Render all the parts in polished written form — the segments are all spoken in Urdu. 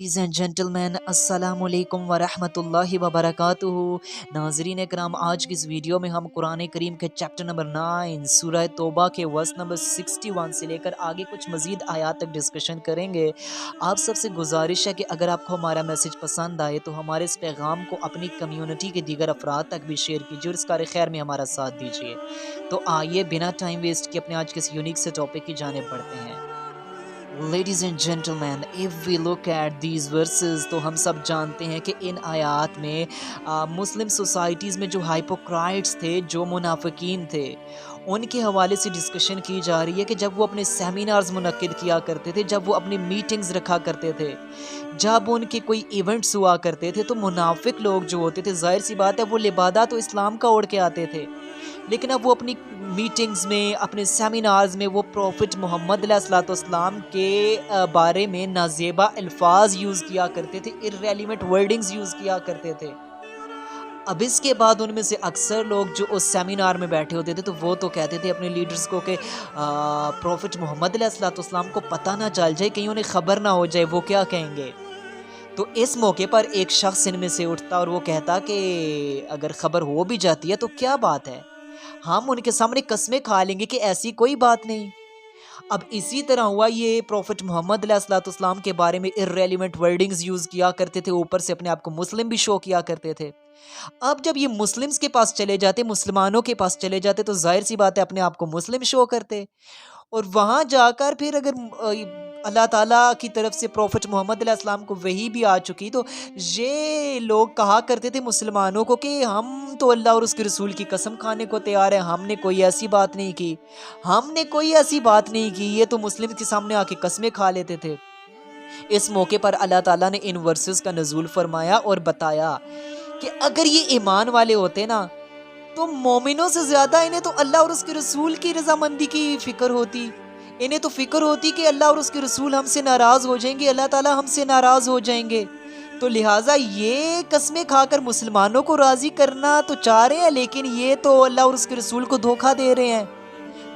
لیڈیز اینڈ جنٹلمین السلام علیکم ورحمۃ اللہ وبرکاتہ۔ ناظرین کرام، آج کی اس ویڈیو میں ہم قرآن کریم کے چیپٹر نمبر 9 سورہ توبہ کے ورس نمبر 61 سے لے کر آگے کچھ مزید آیات تک ڈسکشن کریں گے۔ آپ سب سے گزارش ہے کہ اگر آپ کو ہمارا میسج پسند آئے تو ہمارے اس پیغام کو اپنی کمیونٹی کے دیگر افراد تک بھی شیئر کیجیے اور اس کار خیر میں ہمارا ساتھ دیجیے۔ تو آئیے بنا ٹائم ویسٹ کیے اپنے آج کے اس یونیک سے ٹاپک کی جانب بڑھتے ہیں۔ Ladies and gentlemen, if we look at these verses تو ہم سب جانتے ہیں کہ ان آیات میں مسلم سوسائٹیز میں جو ہائپوکرائٹس تھے، جو منافقین تھے، ان کے حوالے سے ڈسکشن کی جا رہی ہے کہ جب وہ اپنے سیمینارز منعقد کیا کرتے تھے، جب وہ اپنی میٹنگز رکھا کرتے تھے، جب ان کے کوئی ایونٹس ہوا کرتے تھے، تو منافق لوگ جو ہوتے تھے، ظاہر سی بات ہے وہ لبادہ تو اسلام کا اوڑھ کے آتے تھے، لیکن اب وہ اپنی میٹنگز میں، اپنے سیمینارز میں وہ پروفٹ محمد علیہ السلام کے بارے میں نازیبا الفاظ یوز کیا کرتے تھے، irrelevant wordings یوز کیا کرتے تھے۔ اب اس کے بعد ان میں سے اکثر لوگ جو اس سیمینار میں بیٹھے ہوتے تھے تو وہ تو کہتے تھے اپنے لیڈرز کو کہ پروفٹ محمد علیہ السلام کو پتہ نہ چل جائے، کہیں انہیں خبر نہ ہو جائے، وہ کیا کہیں گے۔ تو اس موقع پر ایک شخص ان میں سے اٹھتا اور وہ کہتا کہ اگر خبر ہو بھی جاتی ہے تو کیا بات ہے، ہم ان کے سامنے قسمیں کھا لیں گے کہ ایسی کوئی بات نہیں۔ اب اسی طرح ہوا، یہ پروفٹ محمد علیہ السلام کے بارے میں irrelevant wordings یوز کیا کرتے تھے، اوپر سے اپنے آپ کو مسلم بھی شو کیا کرتے تھے۔ اب جب یہ مسلمز کے پاس چلے جاتے، مسلمانوں کے پاس چلے جاتے، تو ظاہر سی بات ہے اپنے آپ کو مسلم شو کرتے، اور وہاں جا کر پھر اگر اللہ تعالیٰ کی طرف سے پروفٹ محمد علیہ السلام کو وحی بھی آ چکی، تو یہ لوگ کہا کرتے تھے مسلمانوں کو کہ ہم تو اللہ اور اس کے رسول کی قسم کھانے کو تیار ہیں، ہم نے کوئی ایسی بات نہیں کی، ہم نے کوئی ایسی بات نہیں کی، یہ تو مسلم کے سامنے آ کے قسمیں کھا لیتے تھے۔ اس موقع پر اللہ تعالیٰ نے ان ورسز کا نزول فرمایا اور بتایا کہ اگر یہ ایمان والے ہوتے نا تو مومنوں سے زیادہ انہیں تو اللہ اور اس کے رسول کی رضامندی کی فکر ہوتی، انہیں تو فکر ہوتی کہ اللہ اور اس کے رسول ہم سے ناراض ہو جائیں گے، اللہ تعالیٰ ہم سے ناراض ہو جائیں گے۔ تو لہٰذا یہ قسمیں کھا کر مسلمانوں کو راضی کرنا تو چاہ رہے ہیں، لیکن یہ تو اللہ اور اس کے رسول کو دھوکہ دے رہے ہیں،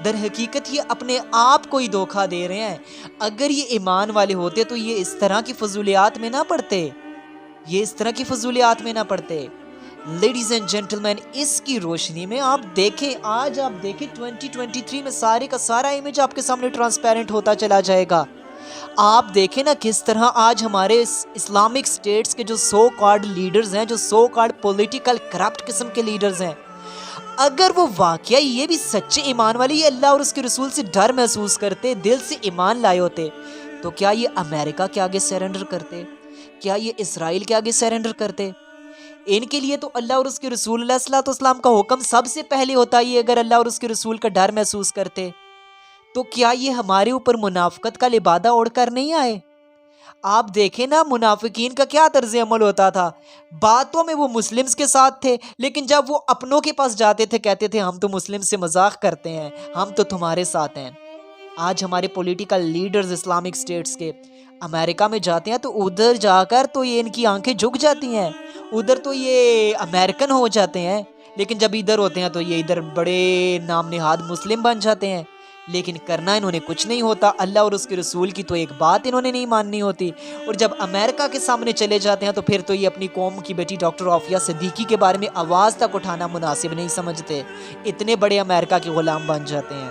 در حقیقت یہ اپنے آپ کو ہی دھوکہ دے رہے ہیں۔ اگر یہ ایمان والے ہوتے تو یہ اس طرح کی فضولیات میں نہ پڑتے، یہ اس طرح کی فضولیات میں نہ پڑتے۔ لیڈیز اینڈ جنٹلمین، اس کی روشنی میں آپ دیکھیں، آج آپ دیکھیں 2023 میں سارے کا سارا امیج آپ کے سامنے ٹرانسپیرنٹ ہوتا چلا جائے گا۔ آپ دیکھیں نا کس طرح آج ہمارے اسلامک سٹیٹس کے جو سو کارڈ لیڈرز ہیں، جو سو کارڈ پولیٹیکل کرپٹ قسم کے لیڈرز ہیں، اگر وہ واقعی یہ بھی سچے ایمان والے، یہ اللہ اور اس کے رسول سے ڈر محسوس کرتے، دل سے ایمان لائے ہوتے، تو کیا یہ امریکہ کے آگے سیرنڈر کرتے؟ کیا یہ اسرائیل کے آگے سیرنڈر کرتے؟ ان کے لیے تو اللہ اور اس کے رسول علیہ السلام کا حکم سب سے پہلے ہوتا ہے، اگر اللہ اور اس کے رسول کا ڈر محسوس کرتے تو کیا یہ ہمارے اوپر منافقت کا لبادہ اوڑھ کر نہیں آئے؟ آپ دیکھیں نا منافقین کا کیا طرز عمل ہوتا تھا، باتوں میں وہ مسلمز کے ساتھ تھے، لیکن جب وہ اپنوں کے پاس جاتے تھے کہتے تھے ہم تو مسلم سے مذاق کرتے ہیں، ہم تو تمہارے ساتھ ہیں۔ آج ہمارے پولیٹیکل لیڈرز اسلامک سٹیٹس کے امریکہ میں جاتے ہیں تو ادھر جا کر تو یہ ان کی آنکھیں جھک جاتی ہیں، ادھر تو یہ امریکن ہو جاتے ہیں، لیکن جب ادھر ہوتے ہیں تو یہ ادھر بڑے نام نہاد مسلم بن جاتے ہیں، لیکن کرنا انہوں نے کچھ نہیں ہوتا، اللہ اور اس کے رسول کی تو ایک بات انہوں نے نہیں ماننی ہوتی، اور جب امریکہ کے سامنے چلے جاتے ہیں تو پھر تو یہ اپنی قوم کی بیٹی ڈاکٹر عافیہ صدیقی کے بارے میں آواز تک اٹھانا مناسب نہیں سمجھتے، اتنے بڑے امریکہ کے غلام بن جاتے ہیں۔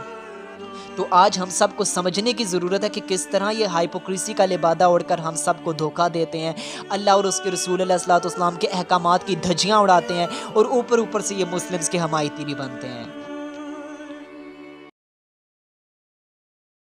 تو آج ہم سب کو سمجھنے کی ضرورت ہے کہ کس طرح یہ ہائپوکریسی کا لبادہ اوڑھ کر ہم سب کو دھوکہ دیتے ہیں، اللہ اور اس کے رسول علیہ السلام کے احکامات کی دھجیاں اڑاتے ہیں، اور اوپر سے یہ مسلمز کے حمایتی بھی بنتے ہیں۔